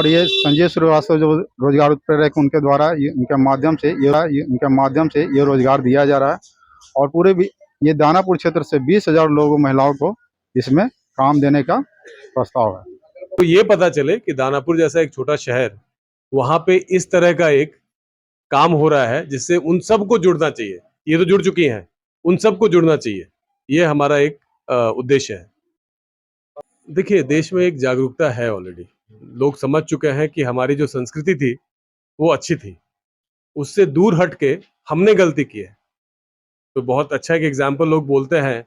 और ये संजय श्रीवास्तव जो रोजगार उत्प्रेरक उनके द्वारा उनके माध्यम से ये रोजगार दिया जा रहा है। और ये दानापुर क्षेत्र से 20,000 लोगों महिलाओं को इसमें काम देने का प्रस्ताव है। तो ये पता चले कि दानापुर जैसा एक छोटा शहर, वहां पे इस तरह का एक काम हो रहा है जिससे उन सबको जुड़ना चाहिए। ये तो जुड़ चुकी हैं, उन सबको जुड़ना चाहिए। ये हमारा एक उद्देश्य है। देखिए, देश में एक जागरूकता है ऑलरेडी। लोग समझ चुके हैं कि हमारी जो संस्कृति थी वो अच्छी थी, उससे दूर हट के हमने गलती की है। तो बहुत अच्छा एक एग्जाम्पल लोग बोलते हैं,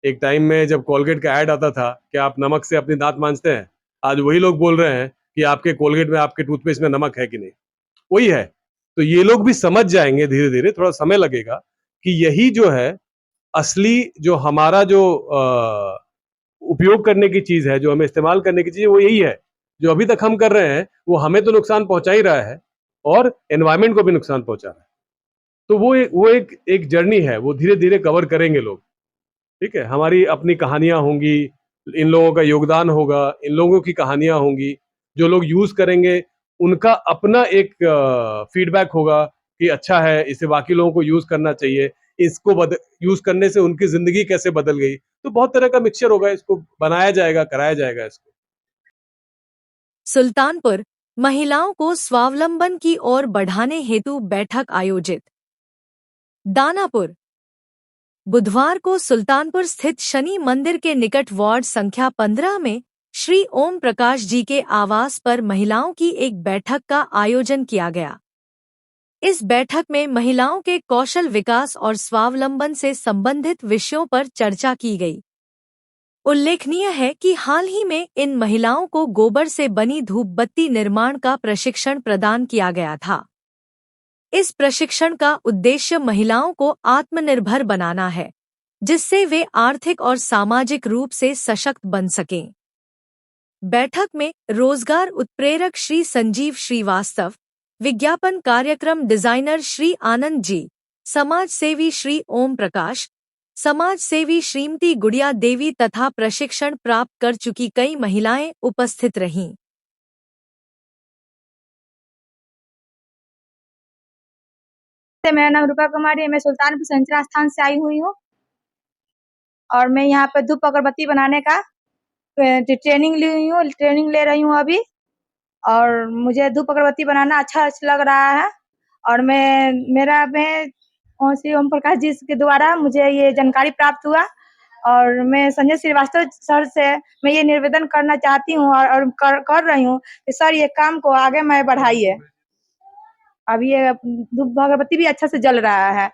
एक टाइम में जब कोलगेट का ऐड आता था कि आप नमक से अपनी दांत मांजते हैं, आज वही लोग बोल रहे हैं कि आपके कोलगेट में, आपके टूथपेस्ट में नमक है कि नहीं। वही है। तो ये लोग भी समझ जाएंगे धीरे धीरे, थोड़ा समय लगेगा, कि यही जो है असली जो हमारा जो उपयोग करने की चीज है, जो हमें इस्तेमाल करने की चीज है, वो यही है। जो अभी तक हम कर रहे हैं वो हमें तो नुकसान पहुंचा ही रहा है और एनवायरमेंट को भी नुकसान पहुंचा रहा है। तो वो एक जर्नी है, वो धीरे धीरे कवर करेंगे लोग। ठीक है, हमारी अपनी कहानियां होंगी, इन लोगों का योगदान होगा, इन लोगों की कहानियां होंगी, जो लोग यूज करेंगे उनका अपना एक फीडबैक होगा कि अच्छा है, इसे बाकी लोगों को यूज करना चाहिए, इसको यूज करने से उनकी जिंदगी कैसे बदल गई। तो बहुत तरह का मिक्सचर होगा, इसको बनाया जाएगा, कराया जाएगा इसको। सुल्तानपुर महिलाओं को स्वावलंबन की ओर बढ़ाने हेतु बैठक आयोजित। दानापुर बुधवार को सुल्तानपुर स्थित शनि मंदिर के निकट वार्ड संख्या 15 में श्री ओम प्रकाश जी के आवास पर महिलाओं की एक बैठक का आयोजन किया गया। इस बैठक में महिलाओं के कौशल विकास और स्वावलंबन से संबंधित विषयों पर चर्चा की गई। उल्लेखनीय है कि हाल ही में इन महिलाओं को गोबर से बनी धूप बत्ती निर्माण का प्रशिक्षण प्रदान किया गया था। इस प्रशिक्षण का उद्देश्य महिलाओं को आत्मनिर्भर बनाना है, जिससे वे आर्थिक और सामाजिक रूप से सशक्त बन सकें। बैठक में रोजगार उत्प्रेरक श्री संजीव श्रीवास्तव, विज्ञापन कार्यक्रम डिजाइनर श्री आनंद जी, समाज सेवी श्री ओम प्रकाश, समाज सेवी श्रीमती गुड़िया देवी तथा प्रशिक्षण प्राप्त कर चुकी कई महिलाएं उपस्थित रहीं। मेरा नाम रूपा कुमारी है। मैं सुल्तानपुर संचरा स्थान से आई हुई हूँ और मैं यहाँ पे धूप अगरबत्ती बनाने का ट्रेनिंग ली हुई हूँ, ट्रेनिंग ले रही हूँ अभी। और मुझे धूप अगरबत्ती बनाना अच्छा लग रहा है। और मैं श्री ओम प्रकाश जी के द्वारा मुझे ये जानकारी प्राप्त हुआ। और मैं संजय श्रीवास्तव सर से मैं ये निवेदन करना चाहती हूँ और कर रही हूँ कि सर ये काम को आगे मैं बढ़ाइए। अब ये धूप अगरबत्ती भी अच्छा से जल रहा है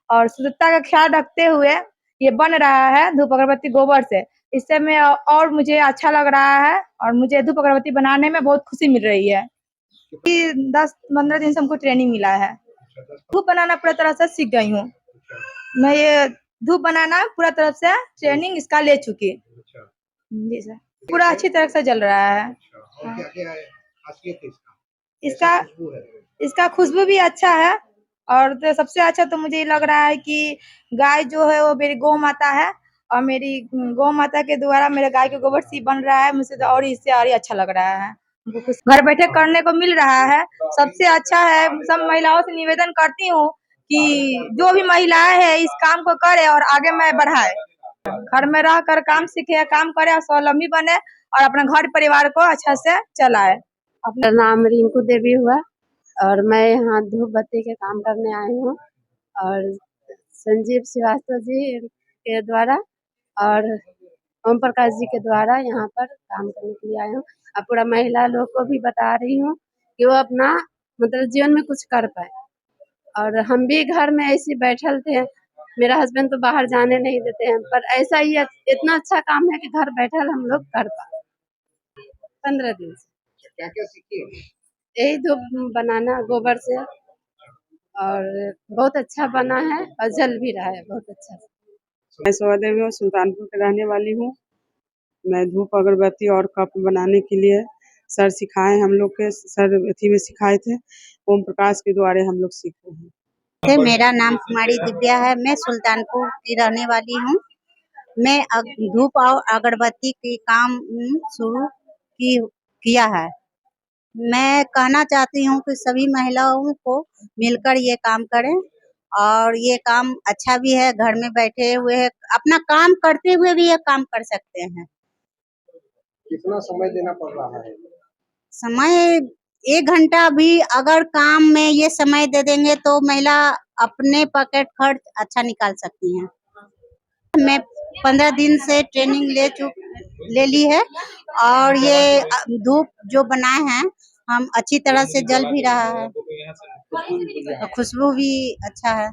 और शुद्धता का ख्याल रखते हुए ये बन रहा है धूप अगरबत्ती गोबर से। इससे मैं और मुझे अच्छा लग रहा है और मुझे धूप अगरबत्ती बनाने में बहुत खुशी मिल रही है। 10-15 दिन से हमको ट्रेनिंग मिला है। धूप बनाना पूरा तरह से सीख गई हूँ। मैं ये धूप बनाना पूरा तरह से ट्रेनिंग इसका ले चुकी। जी सर, पूरा अच्छी तरह से जल रहा है। इसका खुशबू भी अच्छा है। और तो सबसे अच्छा तो मुझे लग रहा है कि गाय जो है वो मेरी गौ माता है और मेरी गौ माता के द्वारा मेरे गाय के गोबर से बन रहा है। मुझे तो और इससे और ही अच्छा लग रहा है। घर बैठे करने को मिल रहा है, सबसे अच्छा है। सब महिलाओं से निवेदन करती हूँ कि जो भी महिलाएं हैं इस काम को करे और आगे मैं बढ़ाए। घर में रह कर काम सीखे, काम करे और स्वावलंबी बने और अपने घर परिवार को अच्छा से चलाए। अपना नाम रिंकू देवी हुआ और मैं यहाँ धूप बत्ती के काम करने आई हूँ और संजीव श्रीवास्तव जी के द्वारा और ओम प्रकाश जी के द्वारा यहाँ पर काम करने के लिए आई हूँ। अब पूरा महिला लोग को भी बता रही हूँ कि वो अपना मतलब जीवन में कुछ कर पाए। और हम भी घर में ऐसे बैठल थे, मेरा हस्बैंड तो बाहर जाने नहीं देते हैं, पर ऐसा ही इतना अच्छा काम है कि घर बैठल हम लोग कर पाए। 15 दिन से क्या सीखी? यही धूप बनाना गोबर से और बहुत अच्छा बना है और जल भी रहा है बहुत अच्छा। मैं सोहा देवी हूँ, सुल्तानपुर के रहने वाली हूँ। मैं धूप अगरबत्ती और कप बनाने के लिए सर सिखाए, हम लोग के सर अथी में सिखाए थे, ओम प्रकाश के द्वारा हम लोग सीखे हैं। मेरा नाम कुमारी दिव्या है। मैं सुल्तानपुर की रहने वाली हूँ। मैं धूप और अगरबत्ती के काम शुरू किया है। मैं कहना चाहती हूँ कि सभी महिलाओं को मिलकर ये काम करें और ये काम अच्छा भी है। घर में बैठे हुए अपना काम करते हुए भी ये काम कर सकते हैं। कितना समय देना पड़ रहा है? समय 1 घंटा भी अगर काम में ये समय दे देंगे तो महिला अपने पॉकेट खर्च अच्छा निकाल सकती हैं। मैं 15 दिन से ट्रेनिंग ले ली है और ये धूप जो बनाए हैं हम अच्छी तरह से जल भी रहा है और खुशबू भी अच्छा है।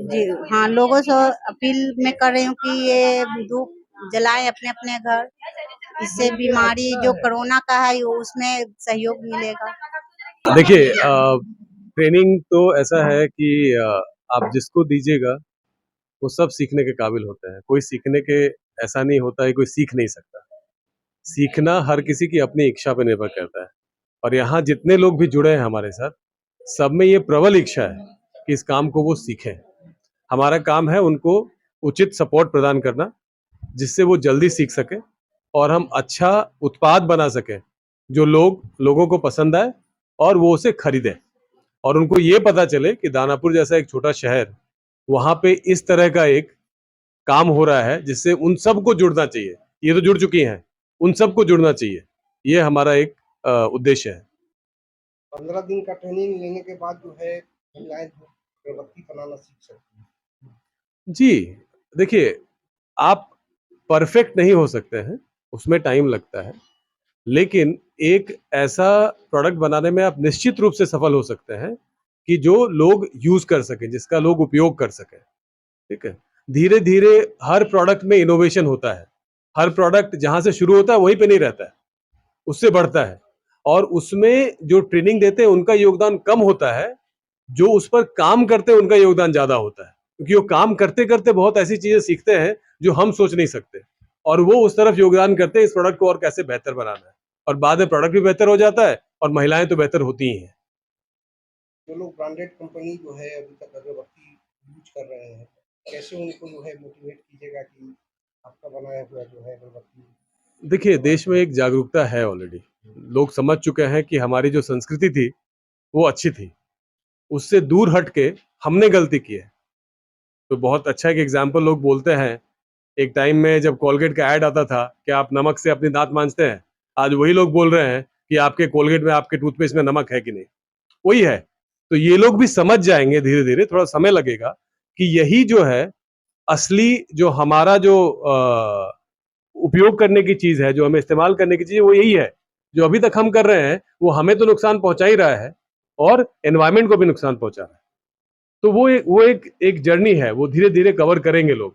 जी हाँ, लोगों से अपील मैं कर रही हूँ कि ये धूप जलाएं अपने अपने घर। इससे बीमारी जो कोरोना का है उसमें सहयोग मिलेगा। देखिए ट्रेनिंग तो ऐसा है कि आप जिसको दीजिएगा वो सब सीखने के काबिल होते हैं। कोई सीखने के ऐसा नहीं होता है कोई सीख नहीं सकता। सीखना हर किसी की अपनी इच्छा पर निर्भर करता है और यहाँ जितने लोग भी जुड़े हैं हमारे साथ, सब में ये प्रबल इच्छा है कि इस काम को वो सीखें। हमारा काम है उनको उचित सपोर्ट प्रदान करना, जिससे वो जल्दी सीख सके और हम अच्छा उत्पाद बना सकें जो लोगों को पसंद आए और वो उसे खरीदें और उनको ये पता चले कि दानापुर जैसा एक छोटा शहर, वहाँ पे इस तरह का एक काम हो रहा है जिससे उन सबको जुड़ना चाहिए। ये तो जुड़ चुकी हैं, उन सबको जुड़ना चाहिए। ये हमारा एक उद्देश्य है। 15 दिन का ट्रेनिंग लेने के बाद जो है महिलाएं अगरबत्ती बनाना सीख सकती हैं। जी, देखिए आप परफेक्ट नहीं हो सकते हैं, उसमें टाइम लगता है, लेकिन एक ऐसा प्रोडक्ट बनाने में आप निश्चित रूप से सफल हो सकते हैं कि जो लोग यूज कर सकें, जिसका लोग उपयोग कर सकें। ठीक है, धीरे धीरे हर प्रोडक्ट में इनोवेशन होता है। हर प्रोडक्ट जहां से शुरू होता है वहीं पे नहीं रहता है, उससे बढ़ता है और उसमें जो ट्रेनिंग देते हैं उनका योगदान कम होता है, जो उस पर काम करते हैं उनका योगदान ज्यादा होता है, क्योंकि वो काम करते करते बहुत ऐसी चीजें सीखते हैं जो हम सोच नहीं सकते और वो उस तरफ योगदान करते हैं इस प्रोडक्ट को और कैसे बेहतर बनाना है और बाद में प्रोडक्ट भी बेहतर हो जाता है और महिलाएं तो बेहतर होती ही हैं। जो लोग ब्रांडेड कंपनी जो है अभी तक अगरबत्ती यूज कर रहे हैं, कैसे उनको जो है मोटिवेट कीजिएगा कि आपका बनाया हुआ जो है अगरबत्ती? देखिए देश में एक जागरूकता है ऑलरेडी, लोग समझ चुके हैं कि हमारी जो संस्कृति थी वो अच्छी थी, उससे दूर हट के हमने गलती की है। तो बहुत अच्छा एक एग्जाम्पल लोग बोलते हैं, एक टाइम में जब कोलगेट का ऐड आता था कि आप नमक से अपने दांत मांजते हैं, आज वही लोग बोल रहे हैं कि आपके कोलगेट में आपके टूथपेस्ट में नमक है कि नहीं। वही है, तो ये लोग भी समझ जाएंगे धीरे धीरे, थोड़ा समय लगेगा कि यही जो है असली जो हमारा जो उपयोग करने की चीज है, जो हमें इस्तेमाल करने की चीज है, वो यही है। जो अभी तक हम कर रहे हैं वो हमें तो नुकसान पहुंचा ही रहा है और एनवायरमेंट को भी नुकसान पहुंचा रहा है। तो वो एक जर्नी है, वो धीरे धीरे कवर करेंगे लोग।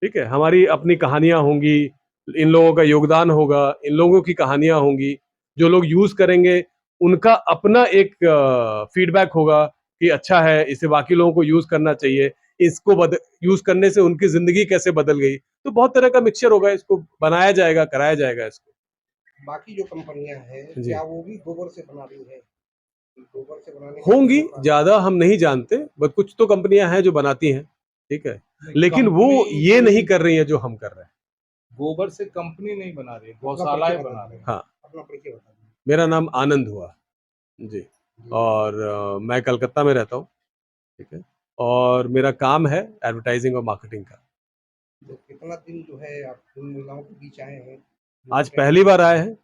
ठीक है, हमारी अपनी कहानियां होंगी, इन लोगों का योगदान होगा, इन लोगों की कहानियां होंगी, जो लोग यूज करेंगे उनका अपना एक फीडबैक होगा कि अच्छा है, इसे बाकी लोगों को यूज करना चाहिए, इसको यूज करने से उनकी जिंदगी कैसे बदल गई। तो बहुत तरह का मिक्सचर होगा, इसको बनाया जाएगा, कराया जाएगा इसको। बाकी जो कंपनियां हैं जी। क्या वो भी गोबर से बना रही है? गोबर से बनाने का होंगी, कोई ज्यादा हम नहीं जानते, बट कुछ तो कंपनियां हैं जो बनाती हैं। ठीक है, लेकिन वो ये नहीं कर रही है जो हम कर रहे हैं। गोबर से कंपनी नहीं बना रही है, अपना गौशालाएं परिचय बना बता रही दीजिए। है। हाँ, अपना परिचय बता दीजिए। मेरा नाम आनंद हुआ जी, और मैं कलकत्ता में रहता हूँ। ठीक है, और मेरा काम है एडवर्टाइजिंग और मार्केटिंग का। तो कितना दिन जो है आप उन महिलाओं के बीच आए हैं? आज पहली बार आए हैं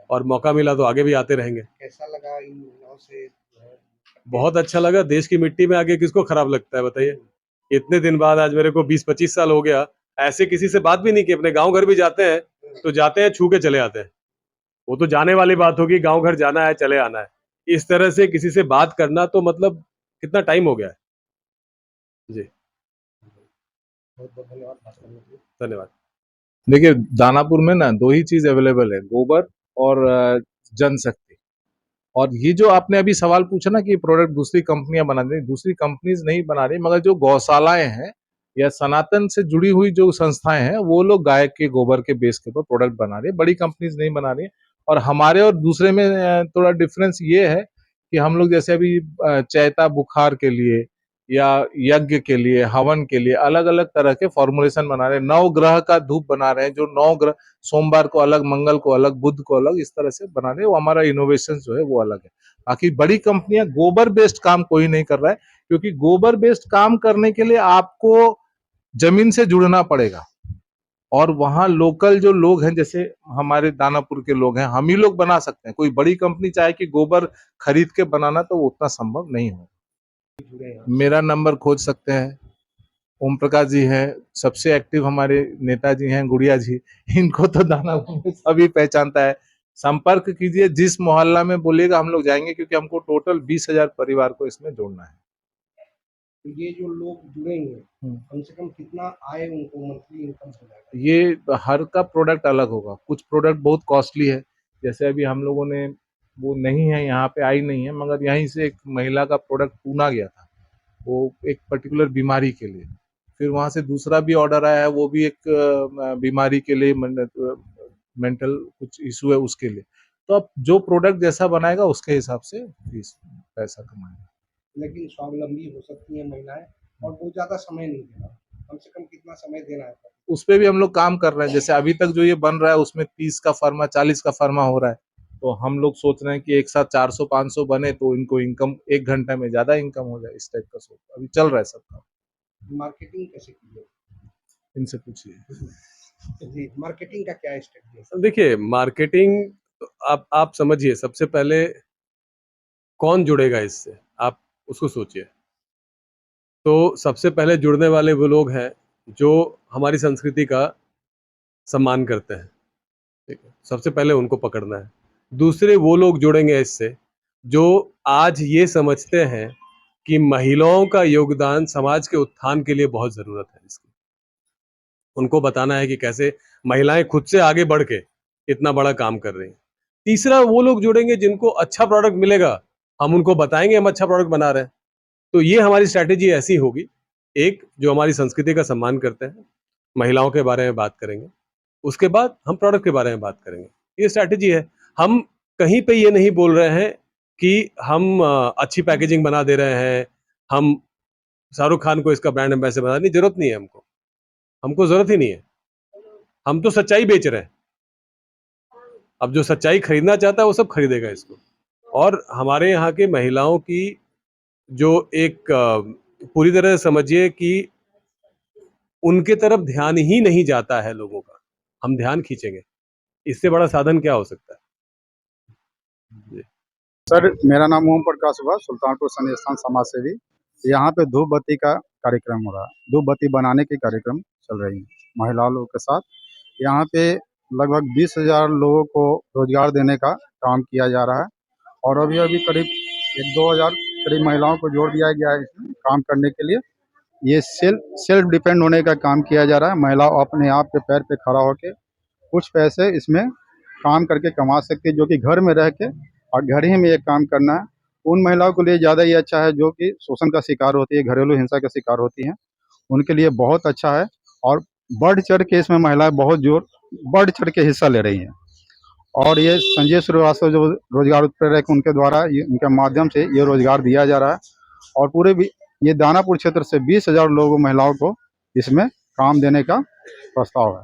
और मौका मिला तो आगे भी आते रहेंगे। कैसा लगा इन महिलाओं से जो है? बहुत अच्छा लगा, देश की मिट्टी में आके किसको खराब लगता है बताइए। इतने दिन बाद आज मेरे को 20-25 साल हो गया, ऐसे किसी से बात भी नहीं की। अपने गांव घर भी जाते हैं तो जाते हैं, छू के चले आते हैं। वो तो जाने वाली बात होगी, गांव घर जाना है, चले आना है। इस तरह से किसी से बात करना तो मतलब कितना टाइम हो गया है। जी, बहुत बहुत धन्यवाद बात करने के लिए। धन्यवाद। देखिए दानापुर में ना 2 ही चीज अवेलेबल है, गोबर और जनशक्ति। और ये जो आपने अभी सवाल पूछा ना कि प्रोडक्ट दूसरी कंपनियां बना रही, दूसरी कंपनीज नहीं बना रही, मगर जो गौशालाएं हैं या सनातन से जुड़ी हुई जो संस्थाएं हैं वो लोग गाय के गोबर के बेस के ऊपर प्रोडक्ट बना रही है, बड़ी कंपनीज नहीं बना रही है। और हमारे और दूसरे में थोड़ा डिफरेंस ये है कि हम लोग जैसे अभी चैता बुखार के लिए या यज्ञ के लिए, हवन के लिए अलग अलग तरह के फॉर्मुलेशन बना रहे हैं। 9 ग्रह का धूप बना रहे हैं, जो 9 ग्रह, सोमवार को अलग, मंगल को अलग, बुध को अलग, इस तरह से बना रहे हैं। वो हमारा इनोवेशन जो है वो अलग है। बाकी बड़ी कंपनियां गोबर बेस्ड काम कोई नहीं कर रहा है, क्योंकि गोबर बेस्ड काम करने के लिए आपको जमीन से जुड़ना पड़ेगा, और वहां लोकल जो लोग हैं, जैसे हमारे दानापुर के लोग हैं, हम ही लोग बना सकते हैं। कोई बड़ी कंपनी चाहे कि गोबर खरीद के बनाना, तो वो उतना संभव नहीं हो। मेरा नंबर खोज सकते हैं, ओम प्रकाश जी हैं, सबसे एक्टिव हमारे नेताजी हैं, गुड़िया जी, इनको तो दानापुर में सभी पहचानता है। संपर्क कीजिए, जिस मोहल्ला में बोलिएगा हम लोग जाएंगे, क्योंकि हमको टोटल 20,000 परिवार को इसमें जोड़ना है। तो ये जो लोग जुड़ेंगे, कम से कम कितना आय उनको मंथली इनकम हो जाएगा? ये हर का प्रोडक्ट अलग होगा। कुछ प्रोडक्ट बहुत कॉस्टली है, जैसे अभी हम लोगों ने, वो नहीं है यहाँ पे, आई नहीं है, मगर यहीं से एक महिला का प्रोडक्ट पूना गया था, वो एक पर्टिकुलर बीमारी के लिए। फिर वहां से दूसरा भी ऑर्डर आया है, वो भी एक बीमारी के लिए, मेंटल कुछ इशू है उसके लिए। तो अब जो प्रोडक्ट जैसा बनाएगा उसके हिसाब से फीस पैसा कमाएगा। लेकिन स्वावलंबी हो सकती हैं महिलाएं, और बहुत ज्यादा समय नहीं देना, कम से कम कितना समय देना है? उस पे भी हम लोग काम कर रहे हैं। जैसे अभी तक जो ये बन रहा है उसमें 30 का फर्मा, 40 का फर्मा हो रहा है, तो हम लोग सोच रहे हैं कि एक साथ 400-500 बने तो इनको इनकम 1 घंटे में ज्यादा इनकम हो जाए, इस टाइप का सोच अभी चल रहा है सबका। मार्केटिंग कैसे की है? इनसे पूछिए। जी, मार्केटिंग का क्या स्ट्रेटजी है? देखिए, मार्केटिंग आप समझिए, सबसे पहले कौन जुड़ेगा इससे, आप उसको सोचिए। तो सबसे पहले जुड़ने वाले वो लोग हैं जो हमारी संस्कृति का सम्मान करते हैं, ठीक है? सबसे पहले उनको पकड़ना है। दूसरे वो लोग जुड़ेंगे इससे जो आज ये समझते हैं कि महिलाओं का योगदान समाज के उत्थान के लिए बहुत ज़रूरत है इसकी। उनको बताना है कि कैसे महिलाएं खुद से आगे बढ़ के इतना बड़ा काम कर रही हैं। तीसरा वो लोग जुड़ेंगे जिनको अच्छा प्रोडक्ट मिलेगा, हम उनको बताएंगे हम अच्छा प्रोडक्ट बना रहे हैं। तो ये हमारी स्ट्रैटेजी ऐसी होगी, एक जो हमारी संस्कृति का सम्मान करते हैं, महिलाओं के बारे में बात करेंगे, उसके बाद हम प्रोडक्ट के बारे में बात करेंगे। ये स्ट्रैटेजी है। हम कहीं पे ये नहीं बोल रहे हैं कि हम अच्छी पैकेजिंग बना दे रहे हैं, हम शाहरुख खान को इसका ब्रांड एम्बेसडर बनाने की जरूरत नहीं है हमको जरूरत ही नहीं है। हम तो सच्चाई बेच रहे हैं। अब जो सच्चाई खरीदना चाहता है वो सब खरीदेगा इसको। और हमारे यहाँ की महिलाओं की जो एक पूरी तरह से समझिए कि उनके तरफ ध्यान ही नहीं जाता है लोगों का, हम ध्यान खींचेंगे, इससे बड़ा साधन क्या हो सकता है? जी। सर, मेरा नाम ओम प्रकाश हुआ, सुल्तानपुर सनी स्थान समाज सेवी। यहाँ पे धूप बत्ती का कार्यक्रम हो रहा है, धूप बत्ती बनाने के कार्यक्रम चल रही है महिला लोगों के साथ। यहाँ पे लगभग 20,000 लोगों को रोजगार देने का काम किया जा रहा है, और अभी अभी करीब 1-2 हज़ार करीब महिलाओं को जोड़ दिया गया है इसमें काम करने के लिए। ये सेल्फ डिपेंड होने का काम किया जा रहा है। महिला अपने आप के पैर पे खड़ा होके कुछ पैसे इसमें काम करके कमा सकती है, जो कि घर में रह के और घर ही में ये काम करना है। उन महिलाओं के लिए ज़्यादा ये अच्छा है जो कि शोषण का शिकार होती है, घरेलू हिंसा का शिकार होती हैं, उनके लिए बहुत अच्छा है। और बढ़ चढ़ के इसमें महिलाएं बहुत बढ़ चढ़ के हिस्सा ले रही हैं। और ये संजय श्रीवास्तव जो रोजगार उत्प्रेरक, उनके द्वारा उनके माध्यम से ये रोजगार दिया जा रहा है। और पूरे भी ये दानापुर क्षेत्र से 20,000 लोगों महिलाओं को इसमें काम देने का प्रस्ताव है।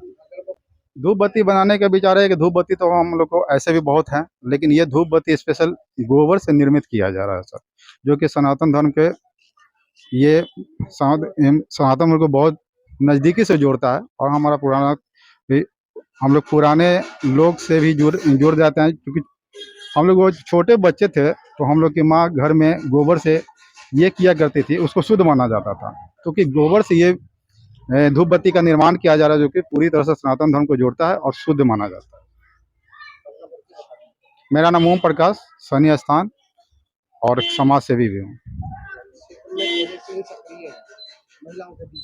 धूप बत्ती बनाने का विचार है कि धूप बत्ती तो हम लोग को ऐसे भी बहुत हैं, लेकिन ये धूप बत्ती स्पेशल गोबर से निर्मित किया जा रहा है सर, जो कि सनातन धर्म के ये सनातन धर्म को बहुत नज़दीकी से जोड़ता है। और हमारा पुराना भी, हम लोग पुराने लोग से भी जुड़ जाते हैं, क्योंकि हम लोग वो छोटे बच्चे थे तो हम लोग की माँ घर में गोबर से ये किया करती थी, उसको शुद्ध माना जाता था, क्योंकि गोबर से ये धूप बत्ती का निर्माण किया जा रहा है, जो कि पूरी तरह से सनातन धर्म को जोड़ता है और शुद्ध माना जाता है। मेरा नाम ओम प्रकाश, सनी स्थान, और समाज सेवी भी हूँ। महिलाओं के बीच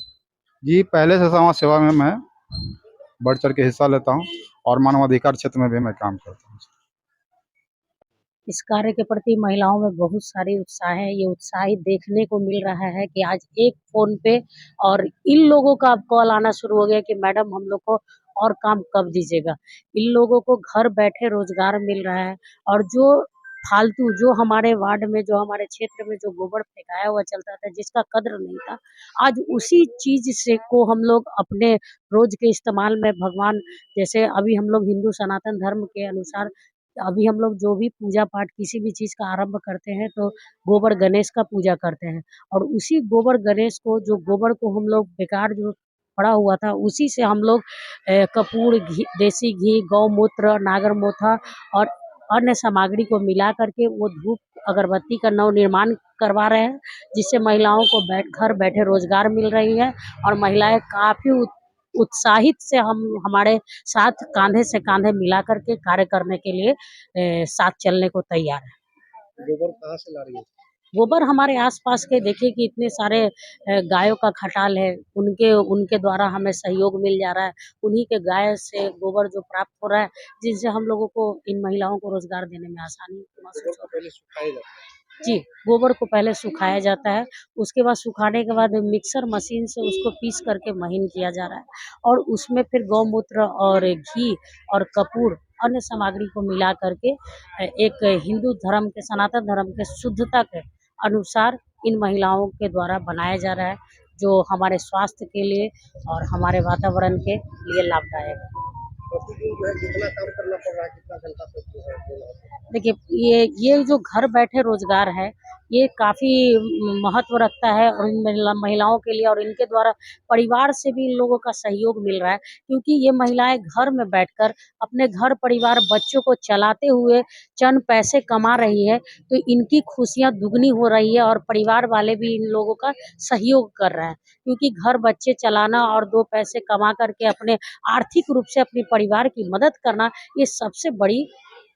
जी, पहले से समाज सेवा में मैं बढ़ चढ़ के हिस्सा लेता हूँ, और मानवाधिकार क्षेत्र में भी मैं काम करता हूँ। इस कार्य के प्रति महिलाओं में बहुत सारी उत्साह है। ये उत्साह देखने को मिल रहा है कि आज एक फ़ोन पे और इन लोगों का अब कॉल आना शुरू हो गया कि मैडम हम लोग को और काम कब दीजिएगा। इन लोगों को घर बैठे रोज़गार मिल रहा है, और जो फालतू जो हमारे वार्ड में, जो हमारे क्षेत्र में जो गोबर फेंकाया हुआ चलता था, जिसका कद्र नहीं था, आज उसी चीज से को हम लोग अपने रोज के इस्तेमाल में भगवान, जैसे अभी हम लोग हिंदू सनातन धर्म के अनुसार अभी हम लोग जो भी पूजा पाठ किसी भी चीज का आरंभ करते हैं तो गोबर गणेश का पूजा करते हैं, और उसी गोबर गणेश को, जो गोबर को हम लोग बेकार जो पड़ा हुआ था, उसी से हम लोग कपूर, घी, देसी घी, गौमूत्र, नागरमोथा और अन्य सामग्री को मिला करके वो धूप अगरबत्ती का नवनिर्माण करवा रहे हैं, जिससे महिलाओं को घर बैठे रोजगार मिल रही है, और महिलाएं काफी उत्साहित से हम हमारे साथ कांधे से कांधे मिला करके कार्य करने के लिए साथ चलने को तैयार है। गोबर कहाँ से ला रही है? गोबर हमारे आसपास के, देखिए कि इतने सारे गायों का खटाल है, उनके द्वारा हमें सहयोग मिल जा रहा है, उन्हीं के गाय से गोबर जो प्राप्त हो रहा है, जिनसे हम लोगों को, इन महिलाओं को रोजगार देने में आसानी महसूस हो रही है। पहले सुखाया जाता है। जी, गोबर को पहले सुखाया जाता है, उसके बाद सुखाने के बाद मिक्सर मशीन से उसको पीस करके महीन किया जा रहा है, और उसमें फिर गौमूत्र और घी और कपूर अन्य सामग्री को मिला करके एक हिंदू धर्म के, सनातन धर्म के शुद्धता के अनुसार इन महिलाओं के द्वारा बनाया जा रहा है, जो हमारे स्वास्थ्य के लिए और हमारे वातावरण के लिए लाभदायक है। प्रतिदिन जो है कितना काम करना पड़ रहा है, कितना घंटा तक जो है देना है? देखिए, ये जो घर बैठे रोजगार है, ये काफ़ी महत्व रखता है, और इन महिलाओं के लिए, और इनके द्वारा परिवार से भी इन लोगों का सहयोग मिल रहा है, क्योंकि ये महिलाएं घर में बैठकर अपने घर परिवार बच्चों को चलाते हुए चंद पैसे कमा रही है, तो इनकी खुशियां दुगनी हो रही है, और परिवार वाले भी इन लोगों का सहयोग कर रहे हैं, क्योंकि घर बच्चे चलाना और दो पैसे कमा करके अपने आर्थिक रूप से अपने परिवार की मदद करना, ये सबसे बड़ी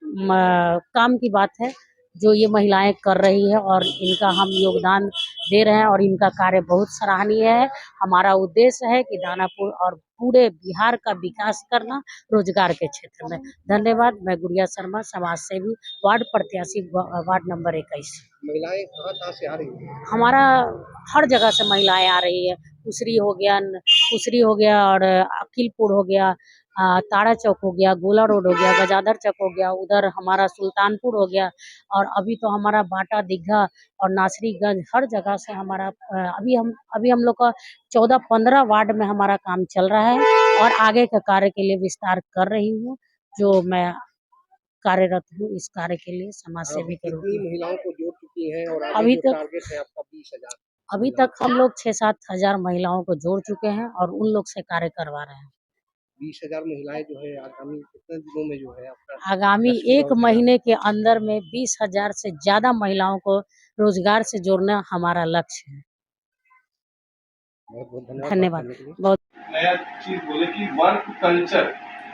काम की बात है जो ये महिलाएं कर रही है, और इनका हम योगदान दे रहे हैं, और इनका कार्य बहुत सराहनीय है। हमारा उद्देश्य है कि दानापुर और पूरे बिहार का विकास करना रोजगार के क्षेत्र में। धन्यवाद। मैं गुड़िया शर्मा, समाज सेवी, वार्ड प्रत्याशी, वार्ड नंबर 21। महिलाएं कहाँ से आ रही है? हमारा हर जगह से महिलाएं आ रही है। कुसरी हो गया और अकीलपुर हो गया, तारा चौक हो गया, गोला रोड हो गया, गजाधर चौक हो गया, उधर हमारा सुल्तानपुर हो गया, और अभी तो हमारा बाटा, दीघा और नासरीगंज, हर जगह से हमारा अभी हम लोग का 14-15 वार्ड में हमारा काम चल रहा है, और आगे के कार्य के लिए विस्तार कर रही हूँ, जो मैं कार्यरत हूँ इस कार्य के लिए समाज सेवी के रूप कितनी में। महिलाओं को जोड़ चुकी हैं और आगे अभी जो तक टारगेट है आपका 20,000? अभी तक हम लोग 6-7 हजार महिलाओं को जोड़ चुके हैं, और उन लोग से कार्य करवा रहे हैं। 20,000 महिलाएं जो है आगामी कितने दिनों में जो है आपका आगामी लक्ष्य 1 पूरा हो महीने के अंदर में 20,000 से ज्यादा महिलाओं को रोजगार से जोड़ना हमारा लक्ष्य है। जाएगा? बहुत धन्यवाद। बात करने के लिए। बहुत नया चीज बोले कि वर्क कल्चर,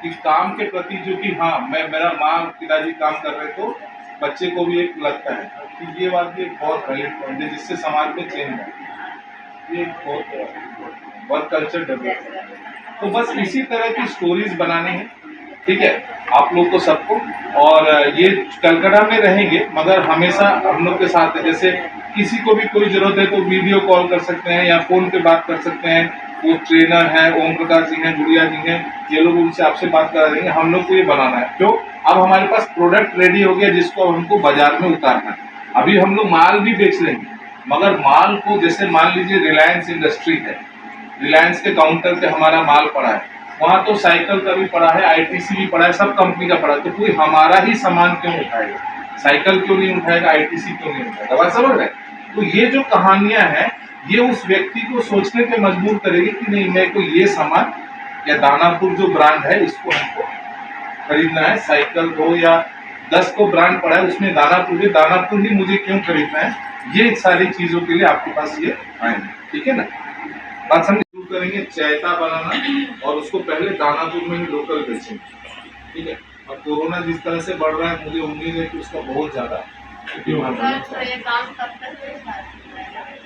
कि काम के प्रति, जो कि हाँ मेरा माँ पिताजी काम कर रहे तो बच्चे को भी एक लगता है कि ये बात भी एक बहुत वैलिड पॉइंट है, जिससे समाज में चेंज है। ये बहुत वर्क कल्चर डेवलप। तो बस इसी तरह की स्टोरीज बनाने हैं, ठीक है, आप लोग को सबको। और ये कलकत्ता में रहेंगे मगर हमेशा हम लोग के साथ है। जैसे किसी को भी कोई जरूरत है तो वीडियो कॉल कर सकते हैं या फोन पे बात कर सकते हैं। वो ट्रेनर है, ओम प्रकाश जी हैं, गुड़िया जी हैं, ये लोग उनसे आपसे बात करा देंगे। हम लोग को ये बनाना है, क्यों अब हमारे पास प्रोडक्ट रेडी हो गया जिसको अब हमको बाजार में उतारना है। अभी हम लोग माल भी बेच लेंगे, मगर माल को, जैसे मान लीजिए रिलायंस इंडस्ट्री है, रिलायंस के काउंटर पे हमारा माल पड़ा है, वहाँ तो साइकिल का भी पड़ा है, आईटीसी भी पड़ा है, सब कंपनी का पड़ा है, तो कोई हमारा ही सामान क्यों उठाएगा? साइकिल क्यों नहीं उठाएगा, आईटीसी क्यों नहीं उठाएगा? बात समझ रहे? तो ये जो कहानियां हैं, ये उस व्यक्ति को सोचने पे मजबूर करेगी कि नहीं, मेरे को ये सामान या दानापुर जो ब्रांड है इसको हमको खरीदना है। साइकिल हो या 10 को ब्रांड पड़ा है उसमें दानापुर ही मुझे क्यों खरीदना है? ये सारी चीजों के लिए आपके पास ये आएंगे, ठीक है ना? बात समझ शुरू करेंगे चायता बनाना, और उसको पहले दानापुर में ही लोकल बेचेंगे, ठीक है। और कोरोना जिस तरह से बढ़ रहा है, मुझे उम्मीद है कि उसका बहुत ज्यादा डिमांड होगा।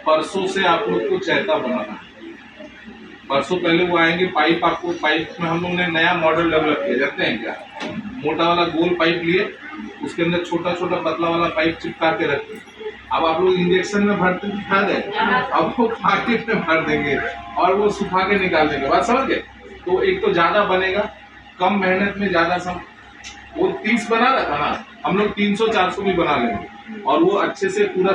परसों से आप लोग को चायता बनाना है। परसों पहले वो आएंगे, पाइप में हम लोग ने नया मॉडल डेवलप किया, जानते हैं क्या? मोटा वाला गोल पाइप लिए, उसके अंदर छोटा छोटा पतला वाला पाइप चिपका के रखते। अब आप लोग इंजेक्शन में भरते खा गए, अब वो पैकेट में भर देंगे और वो सुखा के निकाल देंगे। बात समझ गए? तो एक तो ज्यादा बनेगा, कम मेहनत में ज्यादा वो 30 बना रहा था ना, हम लोग 300-400 भी बना लेंगे और वो अच्छे से पूरा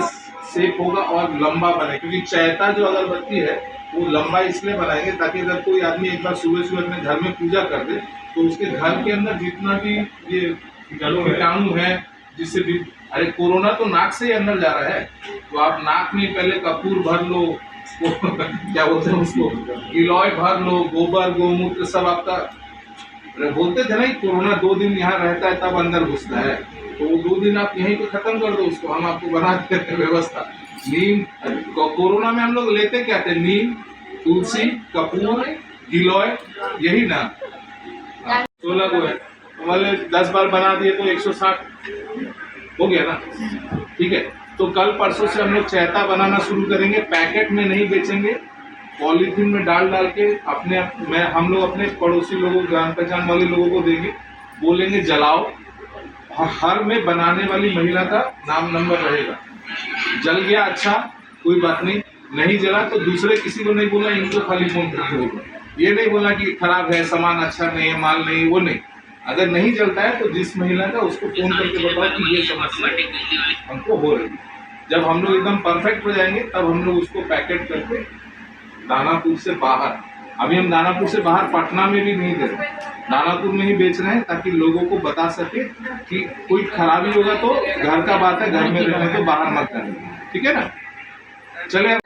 सेफ होगा और लंबा बने, क्योंकि चैता जो अगरबत्ती है वो लंबा इसलिए बनाएंगे ताकि अगर कोई आदमी एक बार सुबह सुबह अपने घर में पूजा कर दे तो उसके घर के अंदर जितना भी ये कीटाणु है, जिससे भी, अरे कोरोना तो नाक से ही अंदर जा रहा है, तो आप नाक में पहले कपूर भर लो, क्या बोलते हैं उसको, गिलॉय भर लो, गोबर गोमूत्र सब आपका, बोलते थे ना कि कोरोना 2 दिन यहाँ रहता है तब अंदर घुसता है, तो वो 2 दिन आप यहीं पे खत्म कर दो उसको, हम आपको बना देते हैं व्यवस्था। नीम, कोरोना में हम लोग लेते क्या थे, नीम, तुलसी, कपूर, गिलॉय, यही ना 16 को है, तो वाले 10 बार बना दिए तो 160 हो गया ना, ठीक है। तो कल परसों से हम लोग चैता बनाना शुरू करेंगे, पैकेट में नहीं बेचेंगे, पॉलीथीन में डाल के हम लोग अपने पड़ोसी लोगों, जान पहचान वाले लोगों को देंगे, बोलेंगे जलाओ, हर में बनाने वाली महिला का नाम नंबर रहेगा, जल गया अच्छा कोई बात नहीं, नहीं जला तो दूसरे किसी को नहीं बोला, इनको खाली फोन करके होगा, ये नहीं बोला कि खराब है, सामान अच्छा नहीं है, माल नहीं, वो नहीं, अगर नहीं जलता है तो जिस महिला का उसको फोन करके बताओ कि ये समस्या हमको हो रही है। जब हम लोग एकदम परफेक्ट हो जाएंगे तब हम लोग उसको पैकेट करके दानापुर से बाहर, अभी हम दानापुर से बाहर पटना में भी नहीं दे रहे, दानापुर में ही बेच रहे हैं ताकि लोगों को बता सके कि कोई खराबी होगा तो घर का बात है, घर में रहने तो बाहर मत करना, ठीक है ना। चले